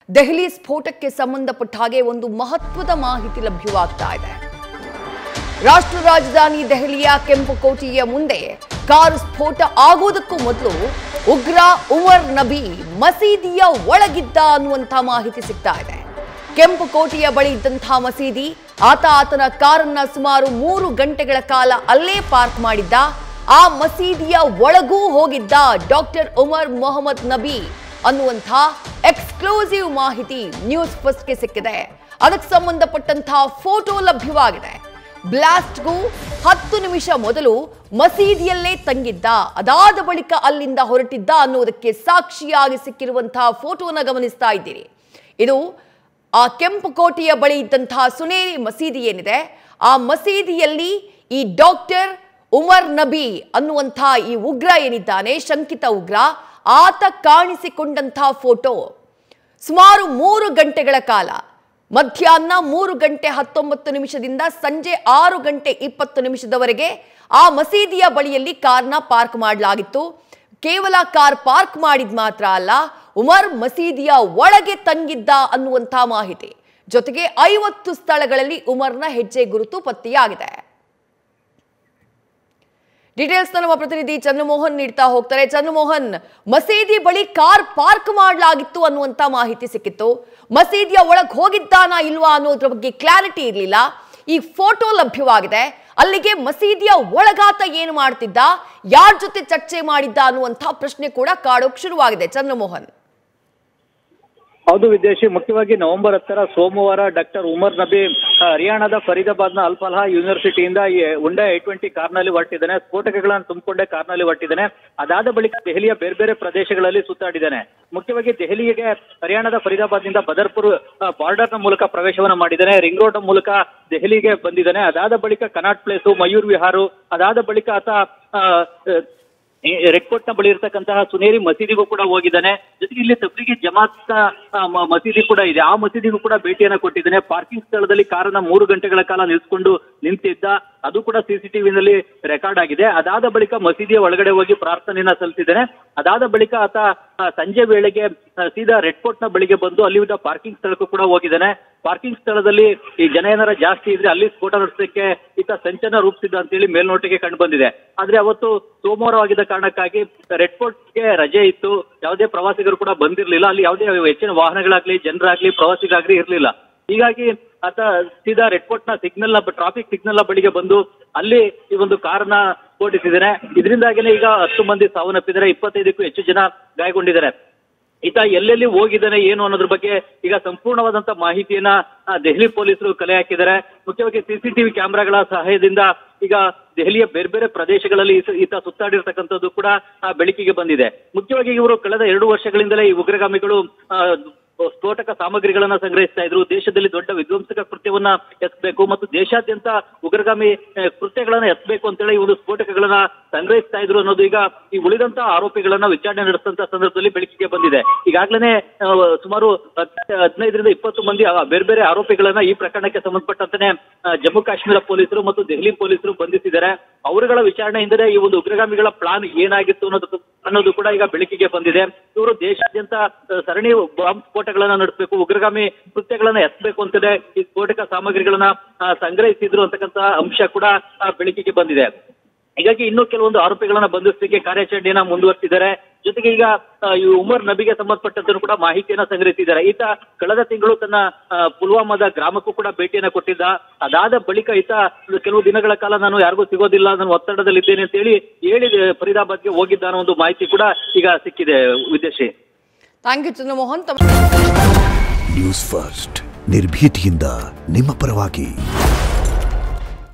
ದೆಹಲಿ ಸ್ಫೋಟಕ್ಕೆ ಸಂಬಂಧಪಟ್ಟ ಹಾಗೆ ಒಂದು ಮಹತ್ವದ ಮಾಹಿತಿ ಲಭ್ಯವಾಗ್ತಾ ಇದೆ. ರಾಷ್ಟ್ರ ರಾಜಧಾನಿ ದೆಹಲಿಯ ಕೆಂಪುಕೋಟೆಯ ಮುಂದೆ ಕಾರು ಸ್ಫೋಟ ಆಗೋದಕ್ಕೂ ಮೊದಲು ಉಗ್ರ ಉಮರ್ ನಬಿ ಮಸೀದಿಯ ಒಳಗಿದ್ದ ಅನ್ನುವಂಥ ಮಾಹಿತಿ ಸಿಗ್ತಾ ಇದೆ. ಕೆಂಪುಕೋಟೆಯ ಬಳಿ ಇದ್ದಂತಹ ಮಸೀದಿ, ಆತನ ಕಾರನ್ನ ಸುಮಾರು 3 ಗಂಟೆಗಳ ಕಾಲ ಅಲ್ಲೇ ಪಾರ್ಕ್ ಮಾಡಿದ್ದ. ಆ ಮಸೀದಿಯ ಒಳಗೂ ಹೋಗಿದ್ದ ಡಾಕ್ಟರ್ ಉಮರ್ ಮೊಹಮ್ಮದ್ ನಬಿ ಅನ್ನುವಂಥ ಎಕ್ಸ್ಕ್ಲೂಸಿವ್ ಮಾಹಿತಿ ನ್ಯೂಸ್ ಫಸ್ಟ್ಗೆ ಸಿಕ್ಕಿದೆ. ಅದಕ್ಕೆ ಸಂಬಂಧಪಟ್ಟಂತಹ ಫೋಟೋ ಲಭ್ಯವಾಗಿದೆ. ಬ್ಲಾಸ್ಟ್ಗೂ 10 ನಿಮಿಷ ಮೊದಲು ಮಸೀದಿಯಲ್ಲೇ ತಂಗಿದ್ದ, ಅದಾದ ಬಳಿಕ ಅಲ್ಲಿಂದ ಹೊರಟಿದ್ದ ಅನ್ನೋದಕ್ಕೆ ಸಾಕ್ಷಿಯಾಗಿ ಸಿಕ್ಕಿರುವಂತಹ ಫೋಟೋನ ಗಮನಿಸ್ತಾ ಇದ್ದೀರಿ. ಇದು ಆ ಕೆಂಪುಕೋಟೆಯ ಬಳಿ ಇದ್ದಂತಹ ಸುನೇರಿ ಮಸೀದಿ ಏನಿದೆ, ಆ ಮಸೀದಿಯಲ್ಲಿ ಈ ಡಾಕ್ಟರ್ ಉಮರ್ ನಬಿ ಅನ್ನುವಂಥ ಈ ಉಗ್ರ ಏನಿದ್ದಾನೆ, ಶಂಕಿತ ಉಗ್ರ, ಆತ ಕಾಣಿಸಿಕೊಂಡಂತಹ ಫೋಟೋ ಸುಮಾರು 3 ಗಂಟೆಗಳ ಕಾಲ, ಮಧ್ಯಾಹ್ನ 3 ಗಂಟೆ 19 ನಿಮಿಷದಿಂದ ಸಂಜೆ 6 ಗಂಟೆ 20 ನಿಮಿಷದವರೆಗೆ ಆ ಮಸೀದಿಯ ಬಳಿಯಲ್ಲಿ ಕಾರ್ನ ಪಾರ್ಕ್ ಮಾಡಲಾಗಿತ್ತು. ಕೇವಲ ಕಾರ್ ಪಾರ್ಕ್ ಮಾಡಿದ್ ಮಾತ್ರ ಅಲ್ಲ, ಉಮರ್ ಮಸೀದಿಯ ಒಳಗೆ ತಂಗಿದ್ದ ಅನ್ನುವಂಥ ಮಾಹಿತಿ. ಜೊತೆಗೆ 50 ಸ್ಥಳಗಳಲ್ಲಿ ಉಮರ್ನ ಹೆಜ್ಜೆ ಗುರುತು ಪತ್ತೆಯಾಗಿದೆ. ಡೀಟೇಲ್ಸ್ ನಮ್ಮ ಪ್ರತಿನಿಧಿ ಚಂದ್ರಮೋಹನ್ ನೀಡ್ತಾ ಹೋಗ್ತಾರೆ. ಚಂದ್ರಮೋಹನ್, ಮಸೀದಿ ಬಳಿ ಕಾರ್ ಪಾರ್ಕ್ ಮಾಡಲಾಗಿತ್ತು ಅನ್ನುವಂಥ ಮಾಹಿತಿ ಸಿಕ್ಕಿತ್ತು. ಮಸೀದಿಯ ಒಳಗೆ ಹೋಗಿದ್ದಾನಾ ಇಲ್ವಾ ಅನ್ನೋದ್ರ ಬಗ್ಗೆ ಕ್ಲಾರಿಟಿ ಇರಲಿಲ್ಲ. ಈ ಫೋಟೋ ಲಭ್ಯವಾಗಿದೆ. ಅಲ್ಲಿಗೆ ಮಸೀದಿಯ ಒಳಗಾತ ಏನು ಮಾಡ್ತಿದ್ದ, ಯಾರ ಜೊತೆ ಚರ್ಚೆ ಮಾಡಿದ್ದ ಅನ್ನುವಂಥ ಪ್ರಶ್ನೆ ಕೂಡ ಕಾಡೋಕ್ ಶುರುವಾಗಿದೆ. ಚಂದ್ರಮೋಹನ್. ಹೌದು ವಿದೇಶಿ, ಮುಖ್ಯವಾಗಿ ನವೆಂಬರ್ 10ರ ಸೋಮವಾರ ಡಾಕ್ಟರ್ ಉಮರ್ ನಬಿ ಹರಿಯಾಣದ ಫರೀದಾಬಾದ್ನ ಅಲ್ಫಲಾ ಯೂನಿವರ್ಸಿಟಿಯಿಂದ ಹುಂಡಾ I-20 ಕಾರ್ನಲ್ಲಿ ಹೊರಟಿದ್ದಾನೆ. ಸ್ಫೋಟಕಗಳನ್ನು ತುಂಬಿಕೊಂಡೇ ಕಾರ್ನಲ್ಲಿ ಹೊರಟಿದ್ದಾನೆ. ಅದಾದ ಬಳಿಕ ದೆಹಲಿಯ ಬೇರೆ ಬೇರೆ ಪ್ರದೇಶಗಳಲ್ಲಿ ಸುತ್ತಾಡಿದ್ದಾನೆ. ಮುಖ್ಯವಾಗಿ ದೆಹಲಿಗೆ ಹರಿಯಾಣದ ಫರೀದಾಬಾದ್ನಿಂದ ಬದರ್ಪುರ್ ಬಾರ್ಡರ್ನ ಮೂಲಕ ಪ್ರವೇಶವನ್ನು ಮಾಡಿದ್ದಾನೆ. ರಿಂಗ್ ರೋಡ್ ಮೂಲಕ ದೆಹಲಿಗೆ ಬಂದಿದ್ದಾನೆ. ಅದಾದ ಬಳಿಕ ಕನಾಟ್ ಪ್ಲೇಸು, ಮಯೂರ್ ವಿಹಾರು, ಅದಾದ ಬಳಿಕ ಆತ ರೆಡ್ ಕೋರ್ಟ್ ನ ಬಳಿ ಇರತಕ್ಕಂತಹ ಸುನೇರಿ ಮಸೀದಿಗೂ ಕೂಡ ಹೋಗಿದ್ದಾನೆ. ಜೊತೆಗೆ ಇಲ್ಲಿ ತಬ್ಲಿಗಿ ಜಮಾತ್ ಮಸೀದಿ ಕೂಡ ಇದೆ, ಆ ಮಸೀದಿಗೂ ಕೂಡ ಭೇಟಿಯನ್ನ ಕೊಟ್ಟಿದ್ದಾನೆ. ಪಾರ್ಕಿಂಗ್ ಸ್ಥಳದಲ್ಲಿ ಕಾರನ್ನ 3 ಗಂಟೆಗಳ ಕಾಲ ನಿಂತಿದ್ದ, ಅದು ಕೂಡ ಸಿಸಿಟಿವಿನಲ್ಲಿ ರೆಕಾರ್ಡ್ ಆಗಿದೆ. ಅದಾದ ಬಳಿಕ ಮಸೀದಿಯ ಒಳಗಡೆ ಹೋಗಿ ಪ್ರಾರ್ಥನೆಯನ್ನ ಸಲ್ಲಿಸಿದ್ದಾನೆ. ಅದಾದ ಬಳಿಕ ಆತ ಸಂಜೆ ವೇಳೆಗೆ ಸೀದಾ ರೆಡ್ ಕೋರ್ಟ್ ನ ಬಳಿಗೆ ಬಂದು ಅಲ್ಲಿದ್ದ ಪಾರ್ಕಿಂಗ್ ಸ್ಥಳಕ್ಕೂ ಕೂಡ ಹೋಗಿದ್ದಾನೆ. ಪಾರ್ಕಿಂಗ್ ಸ್ಥಳದಲ್ಲಿ ಈ ಜನ ಏನಾರ ಜಾಸ್ತಿ ಇದ್ರೆ ಅಲ್ಲಿ ಸ್ಫೋಟ ನಡೆಸಲಿಕ್ಕೆ ಈತ ಸಂಚನ ರೂಪಿಸಿದ್ದ ಅಂತೇಳಿ ಮೇಲ್ನೋಟಕ್ಕೆ ಕಂಡು ಬಂದಿದೆ. ಆದ್ರೆ ಅವತ್ತು ಸೋಮವಾರವಾಗಿದ್ದ ಕಾರಣಕ್ಕಾಗಿ ರೆಡ್ ಫೋರ್ಟ್ಗೆ ರಜೆ ಇತ್ತು, ಯಾವುದೇ ಪ್ರವಾಸಿಗರು ಕೂಡ ಬಂದಿರಲಿಲ್ಲ. ಅಲ್ಲಿ ಯಾವುದೇ ಹೆಚ್ಚಿನ ವಾಹನಗಳಾಗ್ಲಿ, ಜನರಾಗ್ಲಿ, ಪ್ರವಾಸಿಗರಾಗ್ಲಿ ಇರಲಿಲ್ಲ. ಹೀಗಾಗಿ ಆತ ಸೀದಾ ರೆಡ್ ಫೋರ್ಟ್ ನ ಟ್ರಾಫಿಕ್ ಸಿಗ್ನಲ್ ನ ಬಳಿಗೆ ಬಂದು ಅಲ್ಲಿ ಈ ಒಂದು ಕಾರನ್ನ ಸ್ಫೋಟಿಸಿದ್ದಾನೆ. ಇದರಿಂದಾಗಿನೇ ಈಗ 10 ಮಂದಿ ಸಾವನ್ನಪ್ಪಿದ್ದಾರೆ, 25ಕ್ಕೂ ಹೆಚ್ಚು ಜನ ಗಾಯಗೊಂಡಿದ್ದಾರೆ. ಈತ ಎಲ್ಲೆಲ್ಲಿ ಹೋಗಿದ್ದಾನೆ ಏನು ಅನ್ನೋದ್ರ ಬಗ್ಗೆ ಈಗ ಸಂಪೂರ್ಣವಾದಂತ ಮಾಹಿತಿಯನ್ನ ದೆಹಲಿ ಪೊಲೀಸರು ಕಲೆ ಹಾಕಿದ್ದಾರೆ. ಮುಖ್ಯವಾಗಿ ಸಿಸಿಟಿವಿ ಕ್ಯಾಮೆರಾಗಳ ಸಹಾಯದಿಂದ ಈಗ ದೆಹಲಿಯ ಬೇರೆ ಬೇರೆ ಪ್ರದೇಶಗಳಲ್ಲಿ ಈತ ಸುತ್ತಾಡಿರ್ತಕ್ಕಂಥದ್ದು ಕೂಡ ಬೆಳಕಿಗೆ ಬಂದಿದೆ. ಮುಖ್ಯವಾಗಿ ಇವರು ಕಳೆದ 2 ವರ್ಷಗಳಿಂದಲೇ ಈ ಉಗ್ರಗಾಮಿಗಳು ಸ್ಫೋಟಕ ಸಾಮಗ್ರಿಗಳನ್ನ ಸಂಗ್ರಹಿಸ್ತಾ ಇದ್ರು. ದೇಶದಲ್ಲಿ ದೊಡ್ಡ ವಿಧ್ವಂಸಕ ಕೃತ್ಯವನ್ನ ಎತ್ತಬೇಕು ಮತ್ತು ದೇಶಾದ್ಯಂತ ಉಗ್ರಗಾಮಿ ಕೃತ್ಯಗಳನ್ನ ಎತ್ತಬೇಕು ಅಂತೇಳಿ ಈ ಒಂದು ಸ್ಫೋಟಕಗಳನ್ನ ಸಂಗ್ರಹಿಸ್ತಾ ಇದ್ರು ಅನ್ನೋದು ಈಗ ಈ ಉಳಿದಂತ ಆರೋಪಿಗಳನ್ನ ವಿಚಾರಣೆ ನಡೆಸಿದಂತ ಸಂದರ್ಭದಲ್ಲಿ ಬೆಳಕಿಗೆ ಬಂದಿದೆ. ಈಗಾಗಲೇ ಸುಮಾರು 15ರಿಂದ 20 ಮಂದಿ ಬೇರೆ ಬೇರೆ ಆರೋಪಿಗಳನ್ನ ಈ ಪ್ರಕರಣಕ್ಕೆ ಸಂಬಂಧಪಟ್ಟಂತೆ ಜಮ್ಮು ಕಾಶ್ಮೀರ ಪೊಲೀಸರು ಮತ್ತು ದೆಹಲಿ ಪೊಲೀಸರು ಬಂಧಿಸಿದ್ದಾರೆ. ಅವರುಗಳ ವಿಚಾರಣೆಯಿಂದಲೇ ಈ ಒಂದು ಉಗ್ರಗಾಮಿಗಳ ಪ್ಲಾನ್ ಏನಾಗಿತ್ತು ಅನ್ನೋದು ಕೂಡ ಈಗ ಬೆಳಕಿಗೆ ಬಂದಿದೆ. ಇವರು ದೇಶಾದ್ಯಂತ ಸರಣಿ ಬಾಂಬ್ ಸ್ಫೋಟಗಳನ್ನ ನಡೆಸಬೇಕು, ಉಗ್ರಗಾಮಿ ಕೃತ್ಯಗಳನ್ನ ಎತ್ತಬೇಕು ಅಂತಲೇ ಈ ಸ್ಫೋಟಕ ಸಾಮಗ್ರಿಗಳನ್ನ ಸಂಗ್ರಹಿಸಿದ್ರು ಅಂತಕ್ಕಂತ ಅಂಶ ಕೂಡ ಬೆಳಕಿಗೆ ಬಂದಿದೆ. ಹೀಗಾಗಿ ಇನ್ನೂ ಕೆಲವೊಂದು ಆರೋಪಿಗಳನ್ನ ಬಂಧಿಸಲಿಕ್ಕೆ ಕಾರ್ಯಾಚರಣೆಯನ್ನ ಮುಂದುವರೆಸಿದ್ದಾರೆ. ಜೊತೆಗೆ ಈಗ ಈ ಉಮರ್ ನಬಿಗೆ ಸಂಬಂಧಪಟ್ಟಂತೂ ಕೂಡ ಮಾಹಿತಿಯನ್ನ ಸಂಗ್ರಹಿಸಿದ್ದಾರೆ. ಈತ ಕಳೆದ ತಿಂಗಳು ತನ್ನ ಪುಲ್ವಾಮಾದ ಗ್ರಾಮಕ್ಕೂ ಕೂಡ ಭೇಟಿಯನ್ನ ಕೊಟ್ಟಿದ್ದ. ಅದಾದ ಬಳಿಕ ಈತ ಕೆಲವು ದಿನಗಳ ಕಾಲ ನಾನು ಯಾರಿಗೂ ಸಿಗೋದಿಲ್ಲ, ನಾನು ಒತ್ತಡದಲ್ಲಿದ್ದೇನೆ ಅಂತ ಹೇಳಿ ಫರೀದಾಬಾದ್ಗೆ ಹೋಗಿದ್ದಾನ ಒಂದು ಮಾಹಿತಿ ಕೂಡ ಈಗ ಸಿಕ್ಕಿದೆ. ವಿದೇಶಿ. Thank you Chandramohan. News first ನಿರ್ಭೀತಿಯಿಂದ ನಿಮ್ಮ ಪರವಾಗಿ.